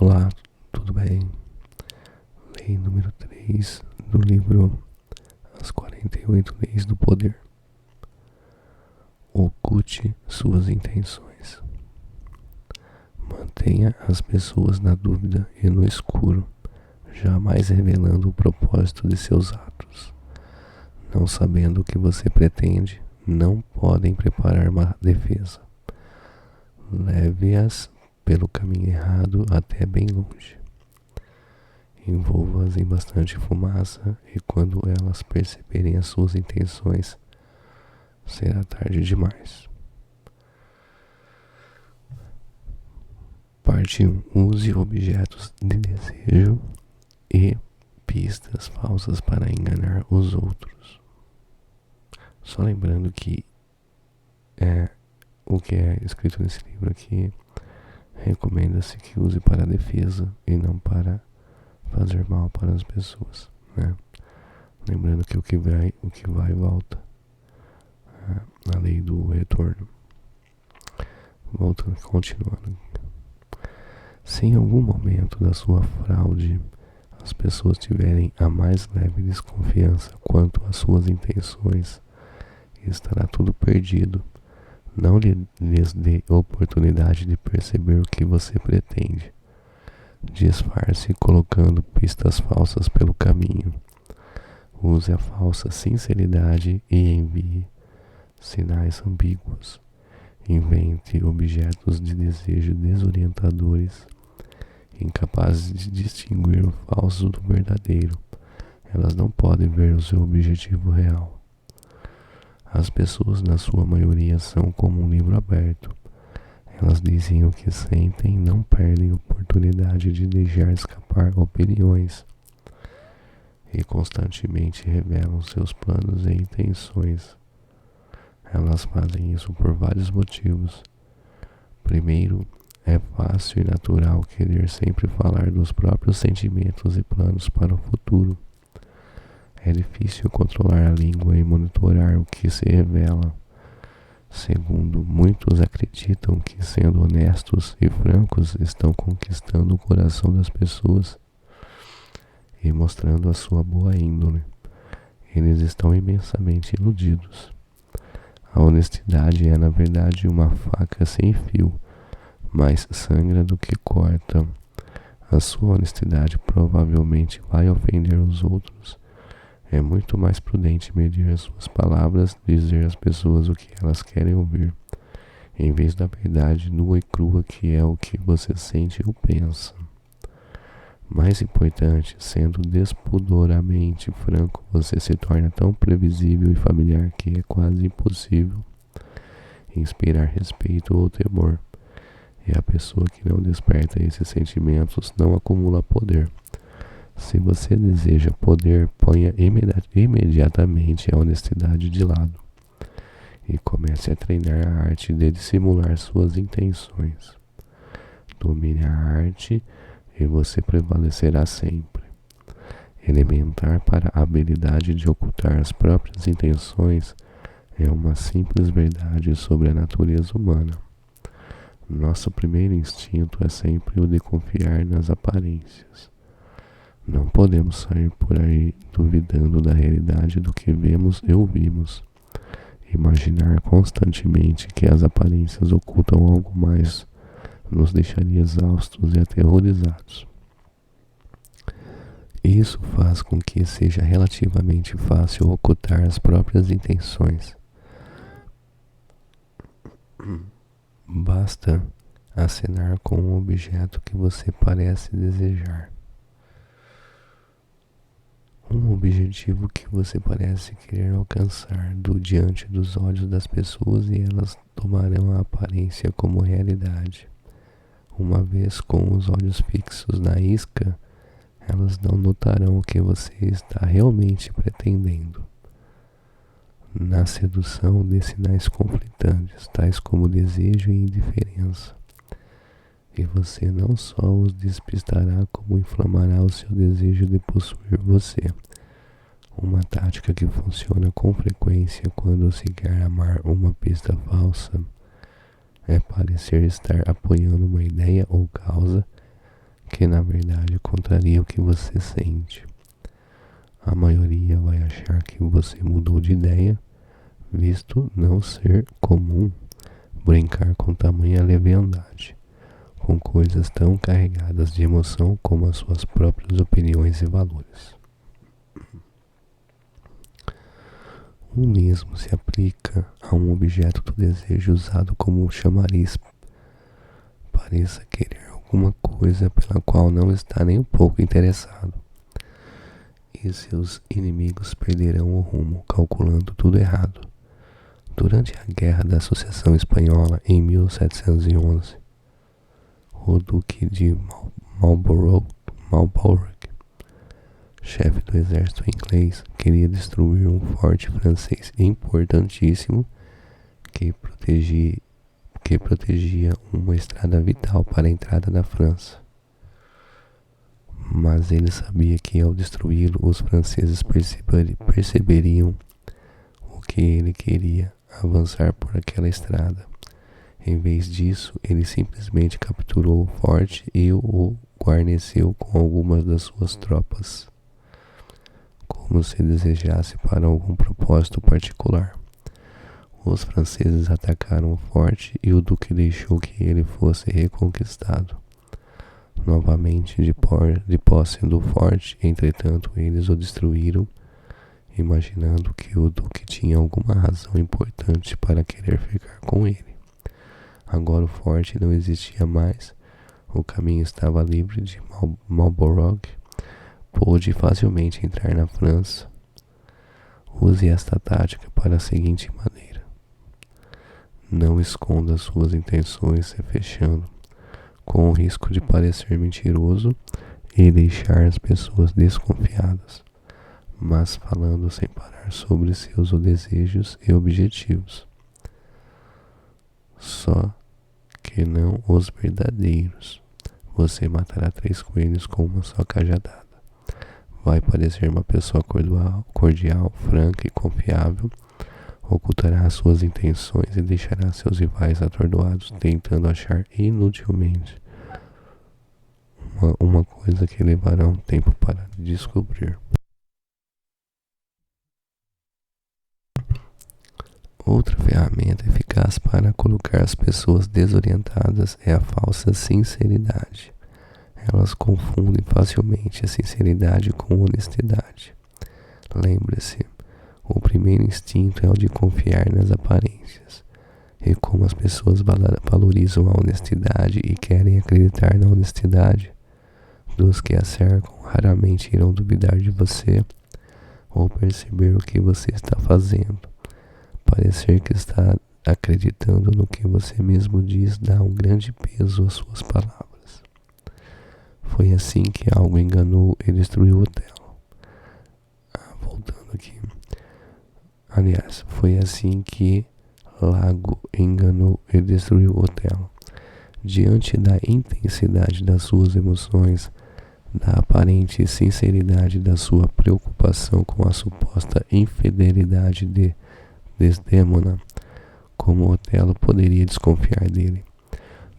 Olá, tudo bem? Lei número 3 do livro As 48 Leis do Poder. Oculte suas intenções. Mantenha as pessoas na dúvida e no escuro, jamais revelando o propósito de seus atos. Não sabendo o que você pretende, não podem preparar uma defesa. Leve-as pelo caminho errado até bem longe. Envolva-as em bastante fumaça e quando elas perceberem as suas intenções, será tarde demais. Parte 1. Use objetos de desejo e pistas falsas para enganar os outros. Só lembrando que o que é escrito nesse livro aqui recomenda-se que use para defesa e não para fazer mal para as pessoas, né? Lembrando que o que vai e volta. A lei do retorno. Voltando, continuando. Se em algum momento da sua fraude as pessoas tiverem a mais leve desconfiança quanto às suas intenções, estará tudo perdido. Não lhes dê oportunidade de perceber o que você pretende. Disfarce colocando pistas falsas pelo caminho. Use a falsa sinceridade e envie sinais ambíguos. Invente objetos de desejo desorientadores, incapazes de distinguir o falso do verdadeiro. Elas não podem ver o seu objetivo real. As pessoas, na sua maioria, são como um livro aberto. Elas dizem o que sentem e não perdem oportunidade de deixar escapar opiniões. E constantemente revelam seus planos e intenções. Elas fazem isso por vários motivos. Primeiro, é fácil e natural querer sempre falar dos próprios sentimentos e planos para o futuro. É difícil controlar a língua e monitorar o que se revela. Segundo, muitos acreditam que, sendo honestos e francos, estão conquistando o coração das pessoas e mostrando a sua boa índole. Eles estão imensamente iludidos. A honestidade é, na verdade, uma faca sem fio, mais sangra do que corta. A sua honestidade provavelmente vai ofender os outros. É muito mais prudente medir as suas palavras, dizer às pessoas o que elas querem ouvir, em vez da verdade nua e crua que é o que você sente ou pensa. Mais importante, sendo despudoramente franco, você se torna tão previsível e familiar que é quase impossível inspirar respeito ou temor. E a pessoa que não desperta esses sentimentos não acumula poder. Se você deseja poder, ponha imediatamente a honestidade de lado e comece a treinar a arte de dissimular suas intenções. Domine a arte e você prevalecerá sempre. Elementar para a habilidade de ocultar as próprias intenções é uma simples verdade sobre a natureza humana. Nosso primeiro instinto é sempre o de confiar nas aparências. Não podemos sair por aí duvidando da realidade do que vemos e ouvimos. Imaginar constantemente que as aparências ocultam algo mais nos deixaria exaustos e aterrorizados. Isso faz com que seja relativamente fácil ocultar as próprias intenções. Basta acenar com um objeto que você parece desejar. Um objetivo que você parece querer alcançar diante dos olhos das pessoas e elas tomarão a aparência como realidade. Uma vez com os olhos fixos na isca, elas não notarão o que você está realmente pretendendo. Na sedução dê sinais conflitantes, tais como desejo e indiferença. E você não só os despistará, como inflamará o seu desejo de possuir você. Uma tática que funciona com frequência quando se quer amar uma pista falsa é parecer estar apoiando uma ideia ou causa que na verdade contraria o que você sente. A maioria vai achar que você mudou de ideia, visto não ser comum brincar com tamanha leviandade, com coisas tão carregadas de emoção como as suas próprias opiniões e valores. O mesmo se aplica a um objeto do desejo usado como um chamariz. Pareça querer alguma coisa pela qual não está nem um pouco interessado, e seus inimigos perderão o rumo, calculando tudo errado. Durante a Guerra da Sucessão Espanhola, em 1711, o Duque de Marlborough, chefe do exército inglês, queria destruir um forte francês importantíssimo que protegia uma estrada vital para a entrada da França. Mas ele sabia que ao destruí-lo, os franceses perceberiam o que ele queria, avançar por aquela estrada. Em vez disso, ele simplesmente capturou o forte e o guarneceu com algumas das suas tropas, como se desejasse para algum propósito particular. Os franceses atacaram o forte e o duque deixou que ele fosse reconquistado novamente de posse do forte. Entretanto, eles o destruíram, imaginando que o duque tinha alguma razão importante para querer ficar com ele. Agora o forte não existia mais, o caminho estava livre de Marlborough. Pôde facilmente entrar na França. Use esta tática para a seguinte maneira: não esconda suas intenções se fechando, com o risco de parecer mentiroso e deixar as pessoas desconfiadas, mas falando sem parar sobre seus desejos e objetivos. Só que não os verdadeiros. Você matará 3 coelhos com uma só cajadada. Vai parecer uma pessoa cordial, franca e confiável, ocultará suas intenções e deixará seus rivais atordoados, tentando achar inutilmente uma coisa que levará um tempo para descobrir. Outra ferramenta eficaz para colocar as pessoas desorientadas é a falsa sinceridade. Elas confundem facilmente a sinceridade com honestidade. Lembre-se, o primeiro instinto é o de confiar nas aparências. E como as pessoas valorizam a honestidade e querem acreditar na honestidade dos que a cercam, raramente irão duvidar de você ou perceber o que você está fazendo. Parecer que está acreditando no que você mesmo diz dá um grande peso às suas palavras. Foi assim que algo enganou e destruiu Otelo. Voltando aqui. Aliás, foi assim que Lago enganou e destruiu Otelo. Diante da intensidade das suas emoções, da aparente sinceridade da sua preocupação com a suposta infidelidade de Desdémona, como Otelo poderia desconfiar dele?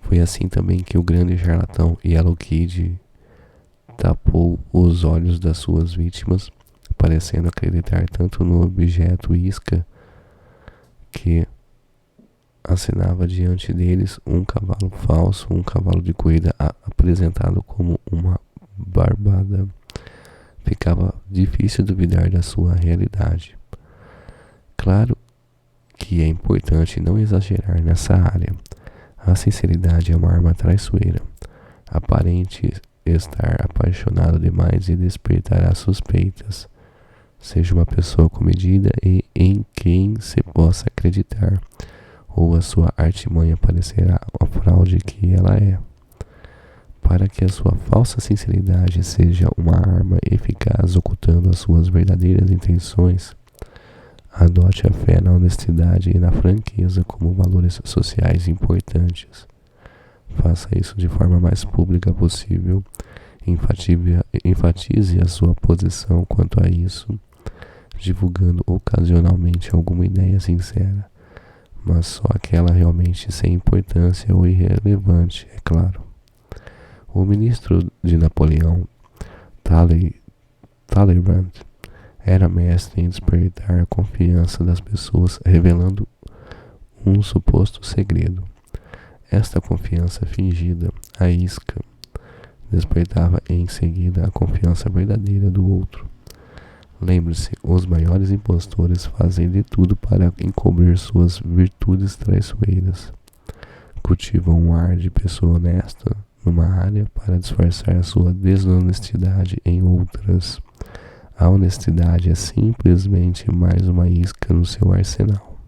Foi assim também que o grande charlatão Yellow Kid tapou os olhos das suas vítimas, parecendo acreditar tanto no objeto isca que assinava diante deles um cavalo falso, um cavalo de corrida apresentado como uma barbada. Ficava difícil duvidar da sua realidade. Claro que é importante não exagerar nessa área. A sinceridade é uma arma traiçoeira. Aparente estar apaixonado demais e despertará suspeitas. Seja uma pessoa comedida e em quem se possa acreditar, ou a sua artimanha parecerá a fraude que ela é. Para que a sua falsa sinceridade seja uma arma eficaz ocultando as suas verdadeiras intenções, adote a fé na honestidade e na franqueza como valores sociais importantes. Faça isso de forma mais pública possível. Enfatize a sua posição quanto a isso, divulgando ocasionalmente alguma ideia sincera, mas só aquela realmente sem importância ou irrelevante, é claro. O ministro de Napoleão, Talleyrand, era mestre em despertar a confiança das pessoas, revelando um suposto segredo. Esta confiança fingida, a isca, despertava em seguida a confiança verdadeira do outro. Lembre-se, os maiores impostores fazem de tudo para encobrir suas virtudes traiçoeiras. Cultivam um ar de pessoa honesta numa área para disfarçar sua desonestidade em outras. A honestidade é simplesmente mais uma isca no seu arsenal.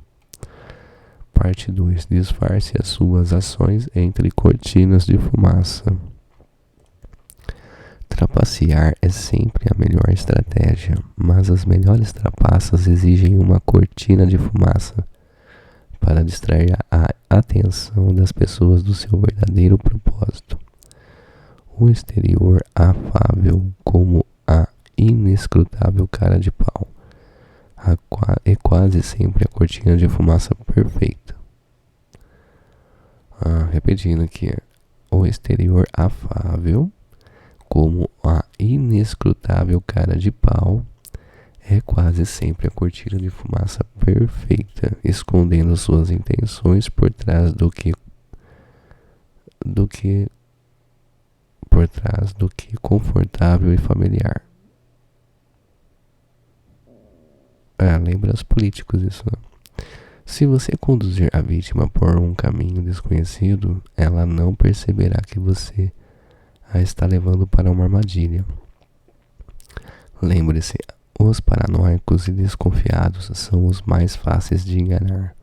Parte 2. Disfarce as suas ações entre cortinas de fumaça. Trapacear é sempre a melhor estratégia, mas as melhores trapaças exigem uma cortina de fumaça para distrair a atenção das pessoas do seu verdadeiro propósito. O exterior afável como a inescrutável cara de pau é quase sempre a cortina de fumaça perfeita. Repetindo aqui, o exterior afável como a inescrutável cara de pau é quase sempre a cortina de fumaça perfeita, escondendo suas intenções por trás do que confortável e familiar. Lembra os políticos isso, né? Se você conduzir a vítima por um caminho desconhecido, ela não perceberá que você a está levando para uma armadilha. Lembre-se, os paranoicos e desconfiados são os mais fáceis de enganar.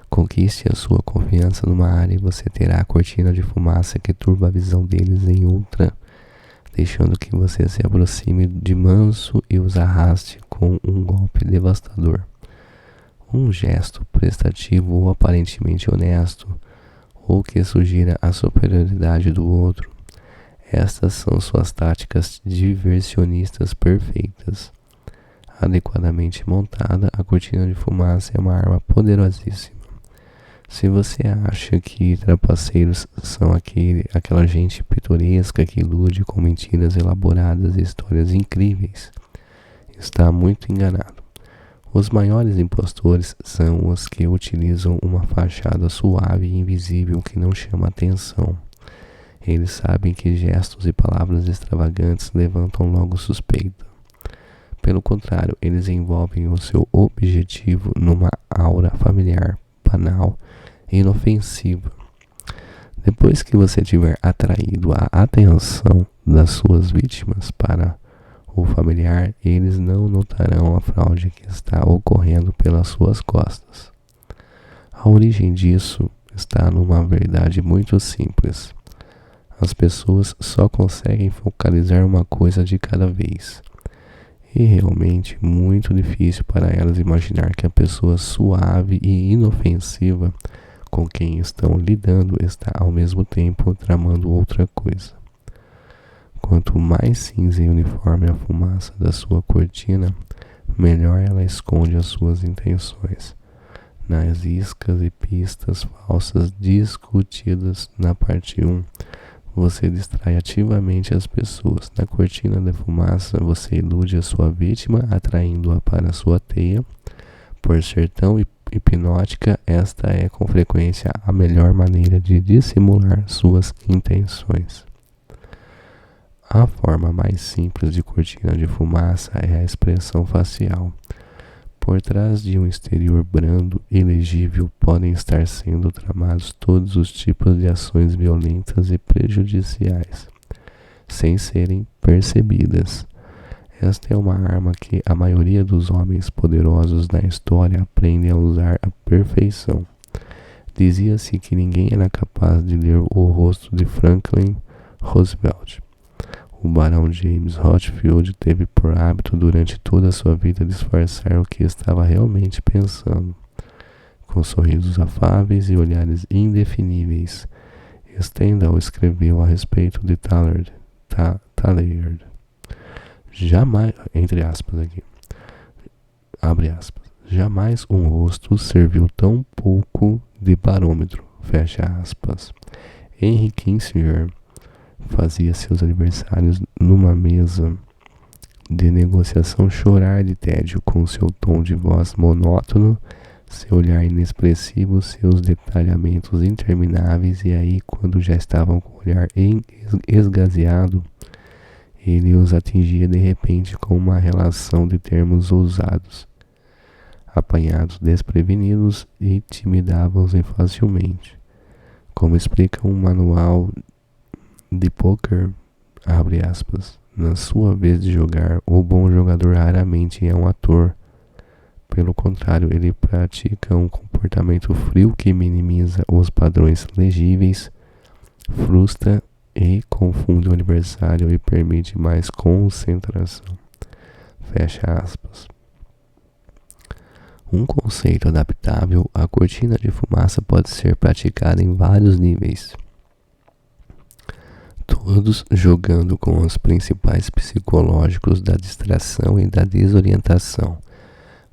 Conquiste a sua confiança numa área e você terá a cortina de fumaça que turba a visão deles em outra, deixando que você se aproxime de manso e os arraste com um golpe devastador. Um gesto prestativo ou aparentemente honesto, ou que sugira a superioridade do outro. Estas são suas táticas diversionistas perfeitas. Adequadamente montada, a cortina de fumaça é uma arma poderosíssima. Se você acha que trapaceiros são aquela gente pitoresca que ilude com mentiras elaboradas e histórias incríveis, está muito enganado. Os maiores impostores são os que utilizam uma fachada suave e invisível que não chama atenção. Eles sabem que gestos e palavras extravagantes levantam logo suspeita. Pelo contrário, eles envolvem o seu objetivo numa aura familiar, banal e inofensiva. Depois que você tiver atraído a atenção das suas vítimas para o familiar, eles não notarão a fraude que está ocorrendo pelas suas costas. A origem disso está numa verdade muito simples. As pessoas só conseguem focalizar uma coisa de cada vez. E realmente muito difícil para elas imaginar que a pessoa suave e inofensiva com quem estão lidando está ao mesmo tempo tramando outra coisa. Quanto mais cinza e uniforme a fumaça da sua cortina, melhor ela esconde as suas intenções. Nas iscas e pistas falsas discutidas na parte 1, você distrai ativamente as pessoas. Na cortina da fumaça, você ilude a sua vítima, atraindo-a para a sua teia. Por ser tão hipnótica, esta é com frequência a melhor maneira de dissimular suas intenções. A forma mais simples de cortina de fumaça é a expressão facial. Por trás de um exterior brando e legível podem estar sendo tramados todos os tipos de ações violentas e prejudiciais, sem serem percebidas. Esta é uma arma que a maioria dos homens poderosos na história aprendem a usar à perfeição. Dizia-se que ninguém era capaz de ler o rosto de Franklin Roosevelt. O barão James Rothschild teve por hábito durante toda a sua vida disfarçar o que estava realmente pensando. Com sorrisos afáveis e olhares indefiníveis, Stendhal escreveu a respeito de Talleyrand. Jamais, entre aspas aqui, abre aspas, jamais um rosto serviu tão pouco de barômetro, fecha aspas. Henry Kissinger fazia seus adversários numa mesa de negociação chorar de tédio com seu tom de voz monótono, seu olhar inexpressivo, seus detalhamentos intermináveis, e aí, quando já estavam com o olhar esgazeado, ele os atingia de repente com uma relação de termos ousados. Apanhados desprevenidos, intimidavam-se facilmente. Como explica um manual de poker, abre aspas, na sua vez de jogar, o bom jogador raramente é um ator. Pelo contrário, ele pratica um comportamento frio que minimiza os padrões legíveis, frustra e confunde o adversário e permite mais concentração. Fecha aspas. Um conceito adaptável, a cortina de fumaça pode ser praticada em vários níveis, todos jogando com os principais psicológicos da distração e da desorientação.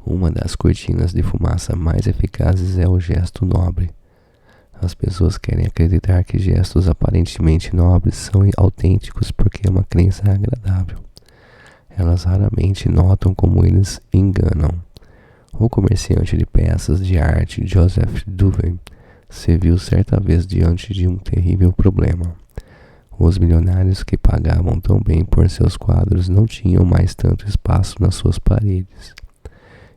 Uma das cortinas de fumaça mais eficazes é o gesto nobre. As pessoas querem acreditar que gestos aparentemente nobres são autênticos porque é uma crença agradável. Elas raramente notam como eles enganam. O comerciante de peças de arte Joseph Douven se viu certa vez diante de um terrível problema. Os milionários que pagavam tão bem por seus quadros não tinham mais tanto espaço nas suas paredes.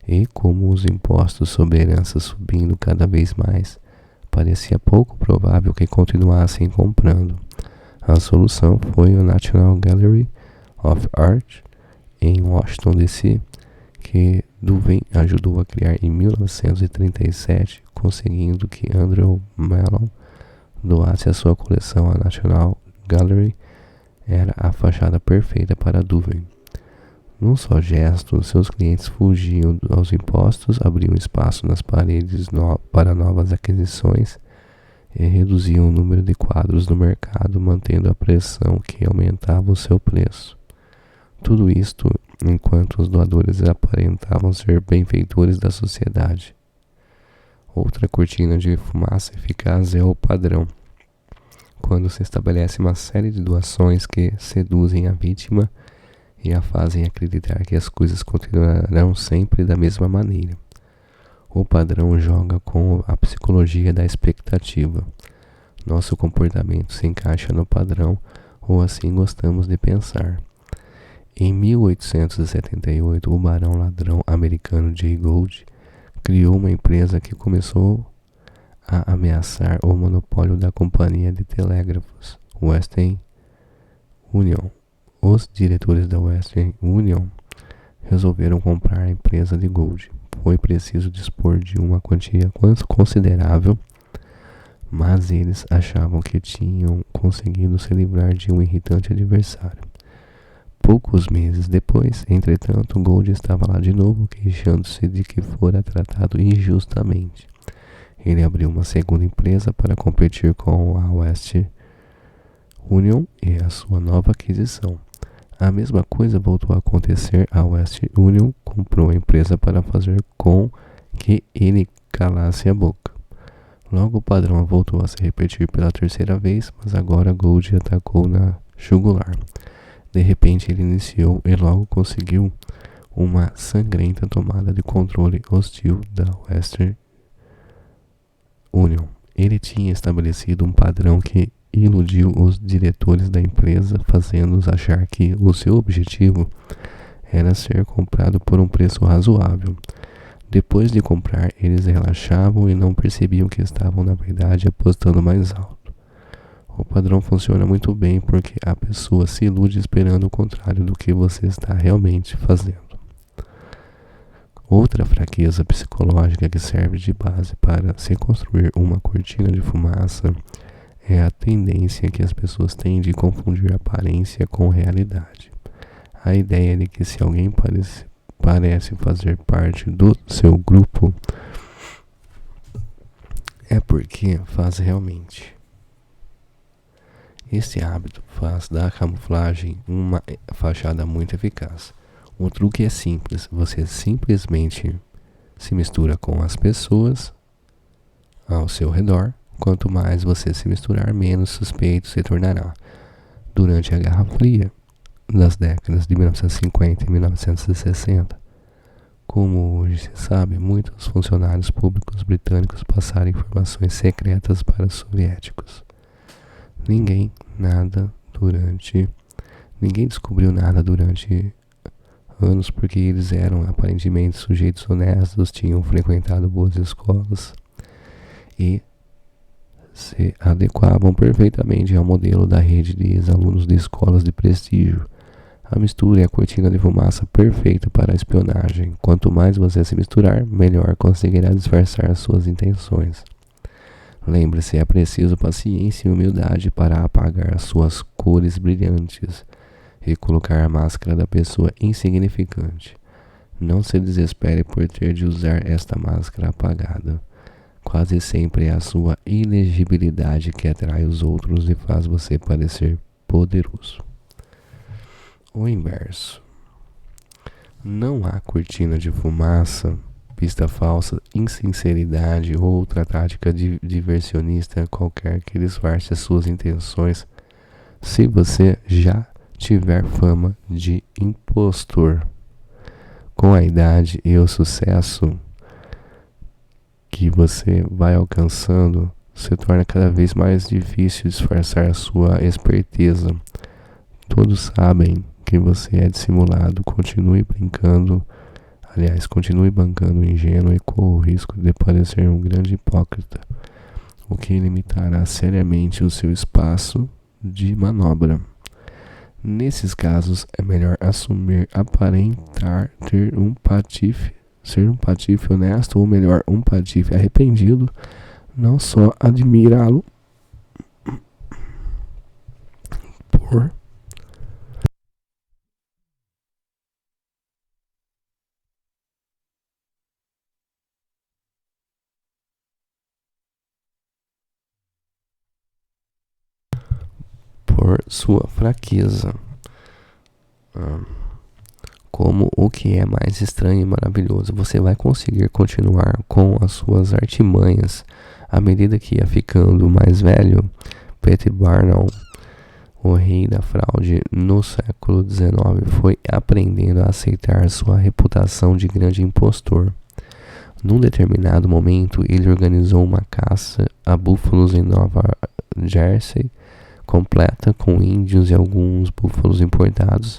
E como os impostos sobre herança subindo cada vez mais, parecia pouco provável que continuassem comprando. A solução foi o National Gallery of Art em Washington DC, que Douven ajudou a criar em 1937, conseguindo que Andrew Mellon doasse a sua coleção à National Gallery. Era a fachada perfeita para Douven. Num só gesto, seus clientes fugiam aos impostos, abriam espaço nas paredes para novas aquisições e reduziam o número de quadros no mercado, mantendo a pressão que aumentava o seu preço. Tudo isto enquanto os doadores aparentavam ser benfeitores da sociedade. Outra cortina de fumaça eficaz é o padrão. Quando se estabelece uma série de doações que seduzem a vítima e a fazem acreditar que as coisas continuarão sempre da mesma maneira. O padrão joga com a psicologia da expectativa. Nosso comportamento se encaixa no padrão, ou assim gostamos de pensar. Em 1878, o barão ladrão americano Jay Gould criou uma empresa que começou a ameaçar o monopólio da companhia de telégrafos Western Union. Os diretores da Western Union resolveram comprar a empresa de Gould. Foi preciso dispor de uma quantia considerável, mas eles achavam que tinham conseguido se livrar de um irritante adversário. Poucos meses depois, entretanto, Gould estava lá de novo, queixando-se de que fora tratado injustamente. Ele abriu uma segunda empresa para competir com a Western Union e a sua nova aquisição. A mesma coisa voltou a acontecer. A Western Union comprou a empresa para fazer com que ele calasse a boca. Logo o padrão voltou a se repetir pela terceira vez, mas agora Gould atacou na jugular. De repente ele iniciou e logo conseguiu uma sangrenta tomada de controle hostil da Western Union. Ele tinha estabelecido um padrão que iludiu os diretores da empresa, fazendo-os achar que o seu objetivo era ser comprado por um preço razoável. Depois de comprar, eles relaxavam e não percebiam que estavam, na verdade, apostando mais alto. O padrão funciona muito bem porque a pessoa se ilude esperando o contrário do que você está realmente fazendo. Outra fraqueza psicológica que serve de base para se construir uma cortina de fumaça é a tendência que as pessoas têm de confundir aparência com realidade. A ideia de que se alguém parece fazer parte do seu grupo é porque faz realmente. Este hábito faz da camuflagem uma fachada muito eficaz. O truque é simples, você simplesmente se mistura com as pessoas ao seu redor. Quanto mais você se misturar, menos suspeito se tornará. durante a Guerra Fria das décadas de 1950 e 1960. Como hoje se sabe, muitos funcionários públicos britânicos passaram informações secretas para os soviéticos. Ninguém descobriu nada durante anos porque eles eram aparentemente sujeitos honestos, tinham frequentado boas escolas e se adequavam perfeitamente ao modelo da rede de ex-alunos de escolas de prestígio. A mistura é a cortina de fumaça perfeita para a espionagem. Quanto mais você se misturar, melhor conseguirá disfarçar suas intenções. Lembre-se, é preciso paciência e humildade para apagar suas cores brilhantes e colocar a máscara da pessoa insignificante. Não se desespere por ter de usar esta máscara apagada. Quase sempre é a sua ilegibilidade que atrai os outros e faz você parecer poderoso. O inverso. Não há cortina de fumaça, pista falsa, insinceridade ou outra tática diversionista qualquer que disfarce as suas intenções se você já tiver fama de impostor. Com a idade e o sucesso que você vai alcançando, se torna cada vez mais difícil disfarçar a sua esperteza. Todos sabem que você é dissimulado. Continue bancando ingênuo e corra o risco de parecer um grande hipócrita, o que limitará seriamente o seu espaço de manobra. Nesses casos, é melhor aparentar ser um patife honesto, ou melhor, um patife arrependido, não só admirá-lo por sua fraqueza. Como o que é mais estranho e maravilhoso, você vai conseguir continuar com as suas artimanhas à medida que ia ficando mais velho. P.T. Barnum, o rei da fraude no século XIX, foi aprendendo a aceitar sua reputação de grande impostor. Num determinado momento, ele organizou uma caça a búfalos em Nova Jersey, completa com índios e alguns búfalos importados.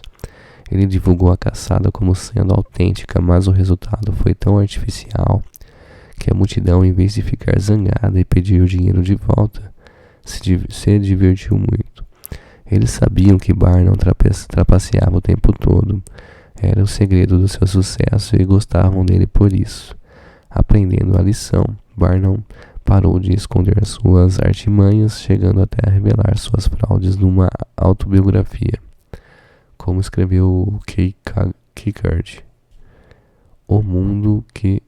Ele divulgou a caçada como sendo autêntica, mas o resultado foi tão artificial que a multidão, em vez de ficar zangada e pedir o dinheiro de volta, se divertiu muito. Eles sabiam que Barnum trapaceava o tempo todo. Era o segredo do seu sucesso e gostavam dele por isso. Aprendendo a lição, Barnum parou de esconder suas artimanhas, chegando até a revelar suas fraudes numa autobiografia. Como escreveu Kierkegaard, o mundo que,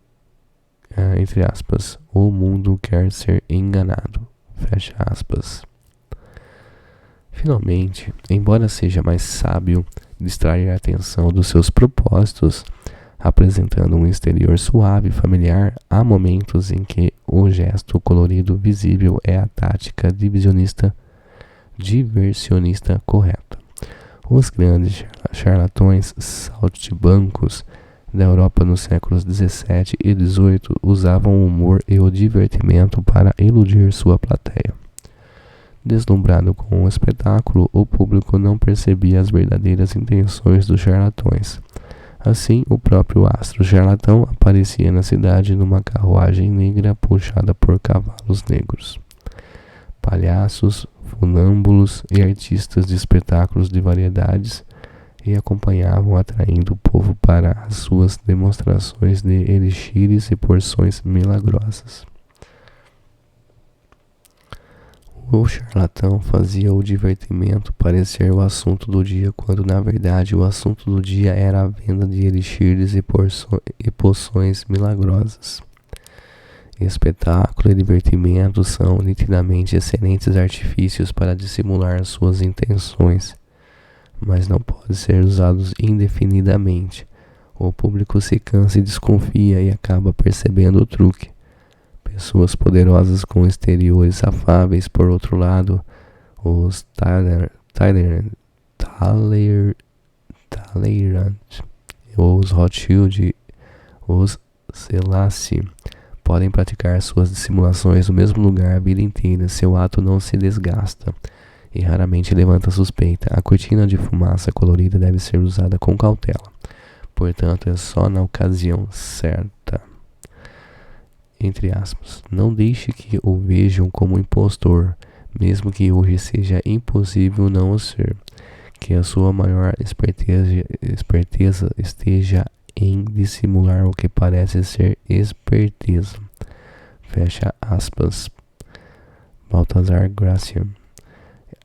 entre aspas, o mundo quer ser enganado, fecha aspas. Finalmente, embora seja mais sábio distrair a atenção dos seus propósitos, apresentando um exterior suave e familiar, há momentos em que o gesto colorido visível é a tática diversionista correta. Os grandes charlatões saltimbancos da Europa nos séculos XVII e XVIII usavam o humor e o divertimento para iludir sua plateia. Deslumbrado com o espetáculo, o público não percebia as verdadeiras intenções dos charlatões. Assim, o próprio astro charlatão aparecia na cidade numa carruagem negra puxada por cavalos negros. Palhaços, funâmbulos e artistas de espetáculos de variedades e acompanhavam, atraindo o povo para as suas demonstrações de elixires e porções milagrosas. O charlatão fazia o divertimento parecer o assunto do dia, quando na verdade o assunto do dia era a venda de elixires e poções milagrosas. Espetáculo e divertimento são nitidamente excelentes artifícios para dissimular suas intenções, mas não podem ser usados indefinidamente. O público se cansa e desconfia e acaba percebendo o truque. Pessoas poderosas com exteriores afáveis, por outro lado, os Talleyrand, os Rothschild, os Selassie podem praticar suas simulações no mesmo lugar a vida inteira. Seu ato não se desgasta e raramente levanta suspeita. A cortina de fumaça colorida deve ser usada com cautela, portanto é só na ocasião certa. Entre aspas, não deixe que o vejam como impostor, mesmo que hoje seja impossível não o ser. Que a sua maior esperteza esteja em dissimular o que parece ser esperteza. Fecha aspas. Baltazar Gracian.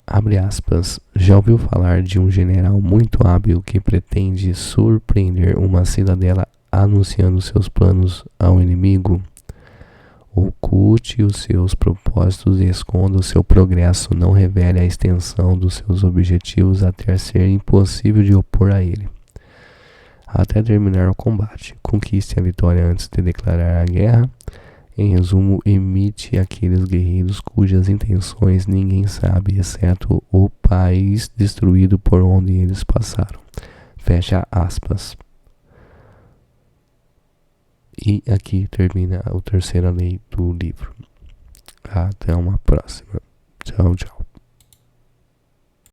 Abre aspas. Já ouviu falar de um general muito hábil que pretende surpreender uma cidadela anunciando seus planos ao inimigo? Oculte os seus propósitos e esconda o seu progresso. Não revele a extensão dos seus objetivos até ser impossível de opor a ele. Até terminar o combate. Conquiste a vitória antes de declarar a guerra. Em resumo, imite aqueles guerreiros cujas intenções ninguém sabe, exceto o país destruído por onde eles passaram. Fecha aspas. E aqui termina a terceira lei do livro. Até uma próxima. Tchau, tchau.